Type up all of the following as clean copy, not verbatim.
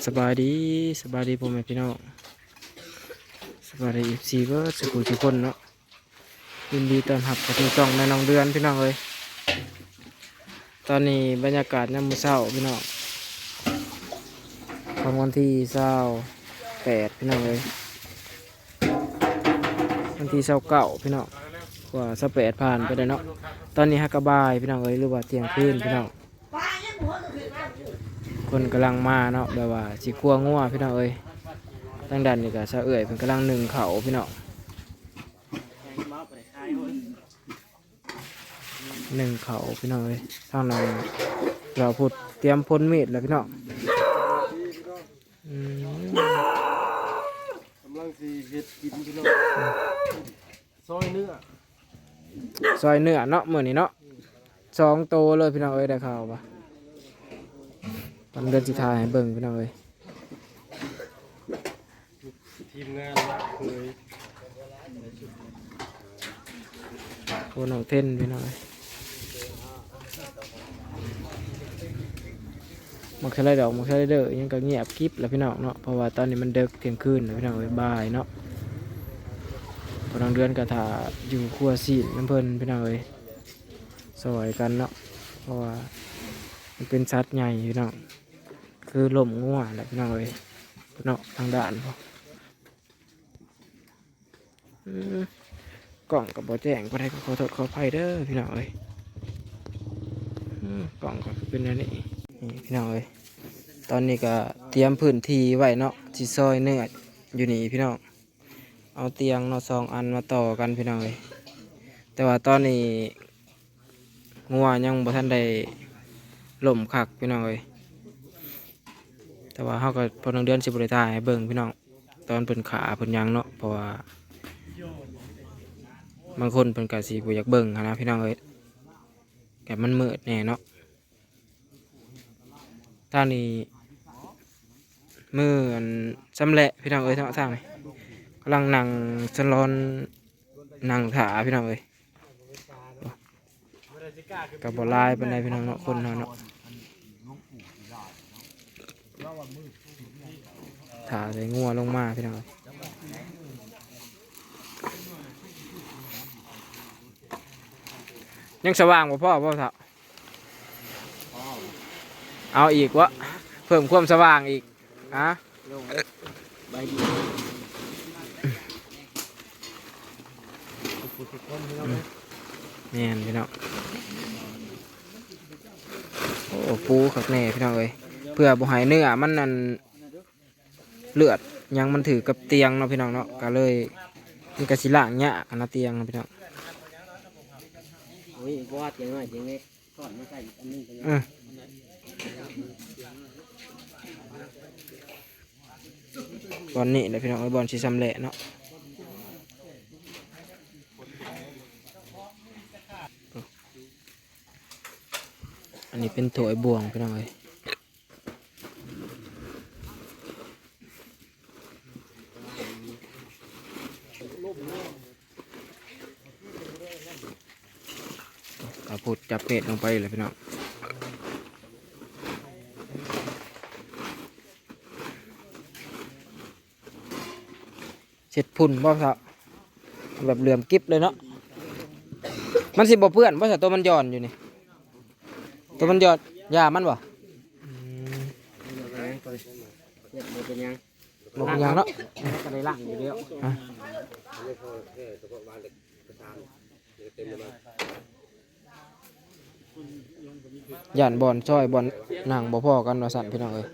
สบายดีสบายดีพ่อแม่พี่น้องสบายดีซีก็สุขุทุกคนเนาะยินดีต้อนรับเข้าสู่ช่องแม่น้องเดือนพี่น้องเลยตอนนี้บรรยากาศยามมื้อเช้าพี่น้องของวันที่28พี่น้องเลยวันที่29พี่น้องกว่า28ผ่านไปแล้วเนาะตอนนี้ฮักกะบายพี่น้องเลยหรือว่าเที่ยงคืนพี่น้องคนกำลังมาเนาะแบบว่าสิคั่วงัวพี่น้องเอ้ยตั้งดันนี่ก็ซะเอื่อยเพิ่นกำลังนึ่งเขาพี่น้องนึ่งเขาพี่น้องเอ้ยทางนั้นเราพูดเตรียมพ่นมีดแล้วพี่น้องกำลังสีเห็ดกินพี่น้องซอยเนื้อเนาะมื้อนี้เนาะ2 โตเลยพี่น้องเอ้ยได้ข่าวปะตอนเดือนสิทายให้เบิ่งพี่น้องเอ้ยทีมงานเคยโคน้องเท่นพี่น้องเอ้ยมักใช้ไรดอกมักใช้ไรเด้อยังก็เงียบกิ๊บแล้วพี่น้องเนาะเพราะว่าตอนนี้มันเดึกเที่ยงคืนแล้วพี่น้องเอ้ยบ่ายเนาะพอน้องเดือนก็ถ่าอยู่ครัวซีนน้ำเพิ่นพี่น้องเอ้ยสวยกันเนาะเพราะว่ามันเป็นสัตว์ใหญ่พี่น้องคือลมงัวแหละพี่น้องเอ้ยพี่น้องทางด่านพอกล่องกับบ่แจ้งก็ได้ก็ขอโทษขออภัยเด้อพี่น้องเอ้ยกล่องก็เป็นอันนี้นี่พี่น้องเอ้ยตอนนี้ก็เตรียมพื้นที่ไว้เนาะที่ซอยเนื้ออยู่นี่พี่น้องเอาเตียงเนาะ2 อันมาต่อกันพี่น้องเอ้ยแต่ว่าตอนนี้งัวยังบ่ทันได้ล่มคักพี่น้องเอ้ยแต่ว่าเฮาก็พอน้องเดือนสิบ่ได้ถ่ายให้เบิ่งพี่น้องตอนเพิ่นขาเพิ่นยังเนาะเพราะว่าบางคนเพิ่นก็สิบ่อยากเบิ่งหั้นนะพี่น้องเอ้ยแกมันมืดแน่เนาะทางนี้มืออันสำแหละพี่น้องเอ้ยทางนี้กำลังนั่งสลอนนั่งถาพี่น้องเอ้ยกับบ่ลายปานใดพี่น้องเนาะคนเนาะถาใส่งัวลงมาพี่น้องยังสว่างบ่พ่อเฒ่าเอาอีกวะเพิ่มความสว่างอีกอะใบดีแม่นพี่น้องโอ้ปูขักแน่พี่น้องเอ้ยเพื่อบ่ให้เนื้อมันนั่นเลือดยังมันถือกับเตียงเนาะพี่น้องเนาะก็เลยมันก็สิล่างยากนะเตียงเนาะพี่น้องโอ้ยว่าเตียงหน่อยเตียงเล็กก่อนมาใส่อันนึงกันบอลนี่แหละพี่น้องบอลชีซ้ำแหละเนาะอันนี้เป็นถั่วบวงพี่น้องเลยเอาพุดจับเป็ดลงไปเลยพี่น้องเช็ดพุ่นบ่ครับแบบเหลื่อมกิ๊บเลยเนาะมันสิบ่เพื่อนเพราะตัวมันย่อนอยู่นี่ตัวมันย่อนยามันบ่เป็นยังบ่เป็นยังเนาะก็ได้ล่างอยู่แล้วย่านบอลช่อยบอลหนังบ่พอกันว่าสั่นพี่น้องเอ้ย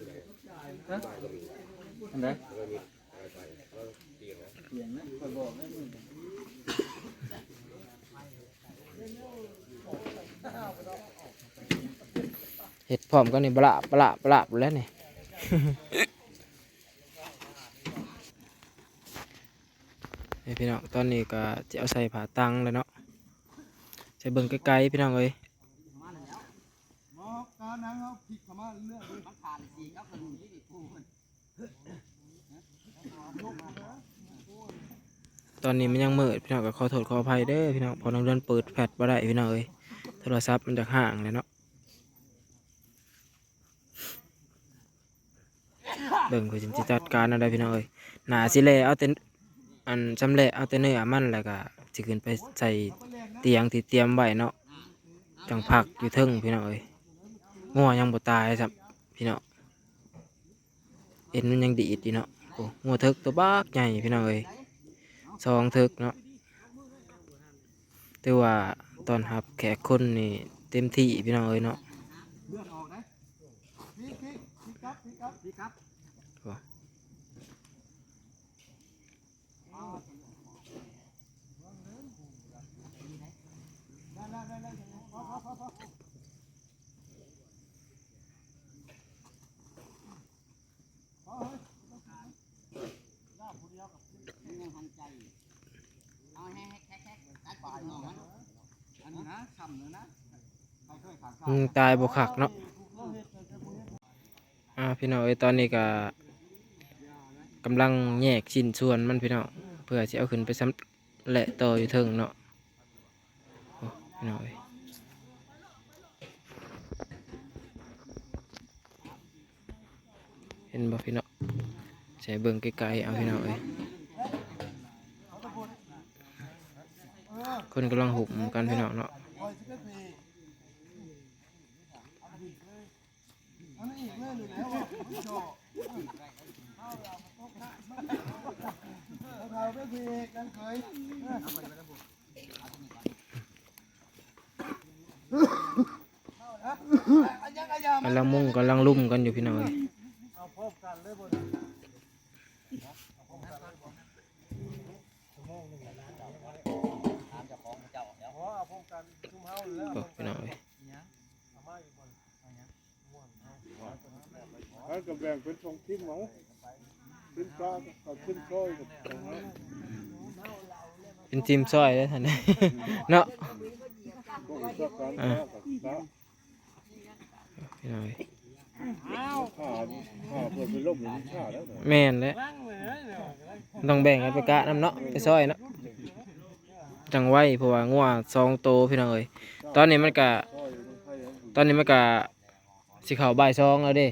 เห็ดพร้อมกันนี่บลาแล้วนี่ พี่น้องตอนนี้ก็จะเอาใส่ผ้าตังเลยเนาะใส่เบิ่งไกลๆพี่น้องเอ้ยตอนนี้มันยังมืดพี่น้องก็ขอโทษขออภัยเด้อพี่น้องพอน้องเดินเปิดแฟลชบ่ได้พี่น้องเอ้ยโทรศัพท์มันจะห่างเลยเนาะ เบิ่งเพื่อสิจัดการอะไรพี่น้องเอ้ยหนาสิแลเอาแต่อันจำแลเอาแต่เนื้อมันแล้วก็สิขึ้นไปใส่เตียงที่เตรียมไว้เนาะจังพักอยู่เทิงพี่น้องเอ้ยงัวยังบ่ตายซับพี่น้องเอ็นมันยังดีดอยู่เนาะโอ้งัวเถิกตัวบักใหญ่พี่น้องเอ้ย2 เถิกเนาะแต่ว่าตอนรับแขกคนนี่เต็มที่พี่น้องเอ้ยเนาะ เลือดออกนะพี่ครับ ตายบ่คักเนาะพี่น้องเอ้ยตอนนี้ก็กำลังแยกชิ้นส่วนมันพี่น้องเพื่อจะเอาขึ้นไปซ้ำและต่ออยู่เทิงเนาะโอ้พี่น้องเอ้ยเห็นบ่พี่น้องใช้เบิ่งไกลๆเอาพี่น้องเอ้ยคนกำลังหุบกันพี่น้องเนาะกำลังมุ่งกำลังลุ่มกันอยู่พี่น้องเอ้ยพี่น้องเอ้ย ก็แบ่งเป็นสองทีมเหมาทีมปลากับทีมซอยกับตรงนั้น เป็นทีมซอยเลยท่าน เนาะ ก็อุตสาหกรรมปลากับปลา พี่น้องเอ้ย ข้าเพื่อไปลบหลุมข้าแล้วเนี่ย แม่นเลยต้องแบ่งกันไปกะน้ำเนาะไปซอยเนาะจังไว้เพราะว่างัว2 โตวพี่น้องเอ้ยตอนนี้มันก็ ซอยมันไทย ตอนนี้มันก็สิเข้าบ่าย2แล้วเด้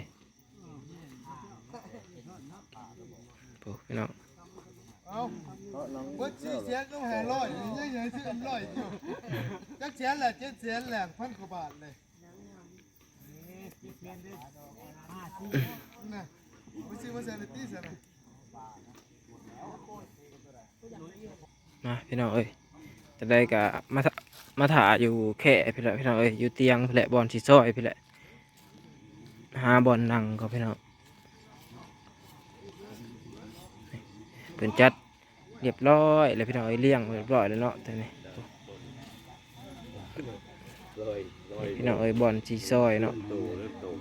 โอ้พี่น้อง เบิด4แสนก็500ยังยังซื้อ100อยู่จักแสนแหละ7แสนแหละ1,000 กว่าบาทเลยน่ะไปซื้อมาใส่ในตี้ซะนะ มาพี่น้องเอ้ยจะได้กะมาถ่าอยู่แค่พี่ละพี่น้องเอ้ยอยู่เตียงพี่ละบอลสีซอยพี่ละหาบอลนั่งก็พี่น้องเป็นจัดเรียบร้อยเลยพี่น้องเอ้ยเลี้ยงเรียบร้อยแล้วเนาะตอนนี้พี่น้องเอ้ยบอลสีซอยเนาะ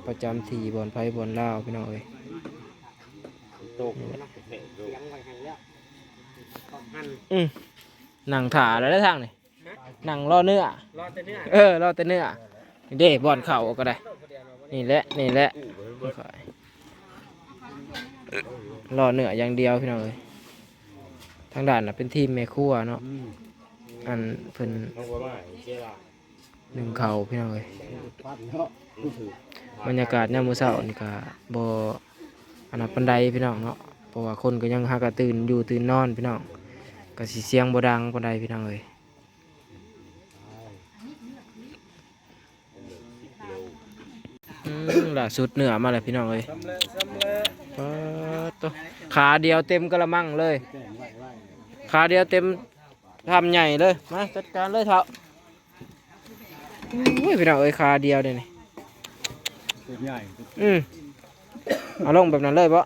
ประจำที่บอลไพ่บอลลาวพี่น้องเอ้ยนั่งถ่าแล้วได้ทางนี่นั่งรอเนื้อรอแต่เนื้อเด้บอลเข่าก็ได้นี่แหละรอเนื้ออย่างเดียวพี่น้องเอ้ยทางด้านน่ะเป็นทีมแม่ครัวเนาะอันเพิ่นหนึ่งเข่าพี่น้องเอ้ยบรรยากาศยามมื้อเช้านี่ก็บ่อันนั้นปานใดพี่น้องเนาะเพราะว่าคนก็ยังหากะตื่นอยู่ตื่นนอนพี่น้องก็สิเสียงบ่ดังปานใดพี่น้องเอ้ยล่าสุดเนื้อมาแล้วพี่น้องเอ้ยตัวขาเดียวเต็มกระมังเลยขาเดียวเต็มทำใหญ่เลยมาจัดการเลยเถอะอุ้ยพี่น้องเอ้ยขาเดียวเดี๋ยวนี้เอาลงแบบนั้นเลยปะ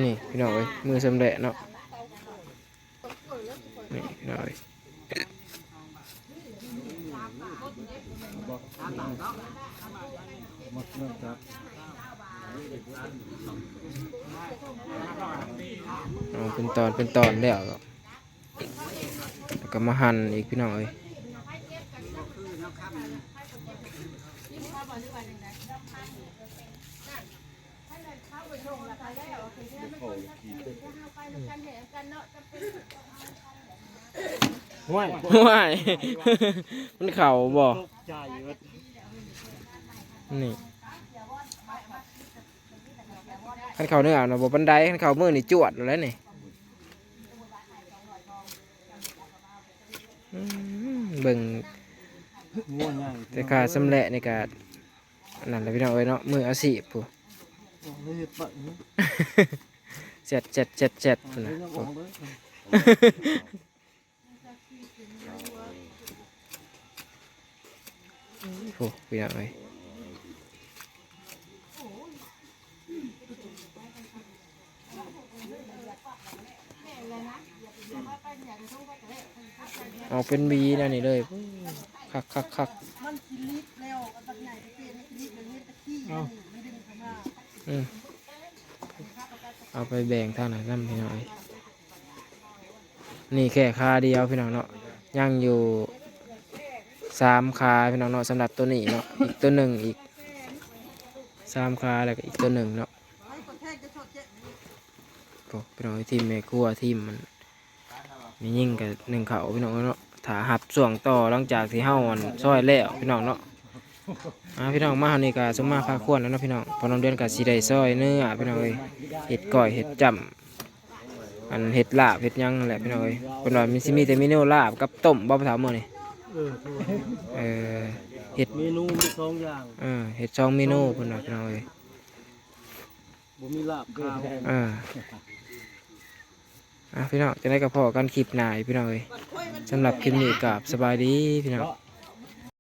นี่พี่น้องเอ้ยมือสำเร็จเนาะนี่พี่น้องเอ้ยเป็นตอนแล้วก็มาหั่นอีกพี่น้องเอ้ยห่วย มันเข่าบ่ นี่ขันเขาเนื้อนะบ่บันไดขันเขามือนี่จวดแล้วนี่เบิ่ง ง่วงง่าย แต่ขาสำเร็จในการนั่นแหละพี่น้องเอ้ยเนาะมืออาชีพผู้ เลยเห็ดปะนี่ เจ็ดเจ็ดเจ็ดเจ็ดพุ่น เล นะ ยยังออกเลย โอ้พี่น้องเอ้ยออกเป็นบีนะนี่เลยคักคักคัก มันกินลิตรแล้วเอาตักใหญ่ไปเปลี่ยนให้ลิตรแล้วลิตรตะขี้ไม่ดึงเข้ามา อืมเอาไปแบ่งทางไหนนั่นพี่น้องเอ้ยนี่แค่คาเดียวพี่น้องเนาะยังอยู่3 คาพี่น้องเนาะสำหรับตัวนี้เนาะอีกตัวหนึ่งอีก3 คาแล้วก็อีกตัวหนึ่งเนาะ ไอ้คนแทกจะชดเจ็บ โอ้พี่น้องทีมแม่ครัวทีมมันมียิ่งกับหนึ่งเขาพี่น้องเนาะถ้าหับส่วงต่อหลังจากที่เฮามันซอยแล้วพี่น้องเนาะพี่น้องมาเฮานี่ก็สมมาพาควรแล้วเนาะพี่น้องพอน้องเดือนก็สิได้ซอยเนื้อพี่น้องเอ้ยเห็ดก้อยเห็ดจำอันเห็ดลาบเห็ดหยังนั่นแหละพี่น้องเอ้ยเพิ่นว่ามีสิมีแต่เมนูลาบกับต้มบ่ถามมื้อนี่ เออเห็ด เมนูมี2อย่าง เห็ด2 เมนูเพิ่นว่าพี่น้องเอ้ย บ่มีลาบข้าว พี่น้องจะได้กับพ่อกันคลิปหน้าอีกพี่น้องเอ้ยสำหรับคลิปนี้กับสบายดีพี่น้อง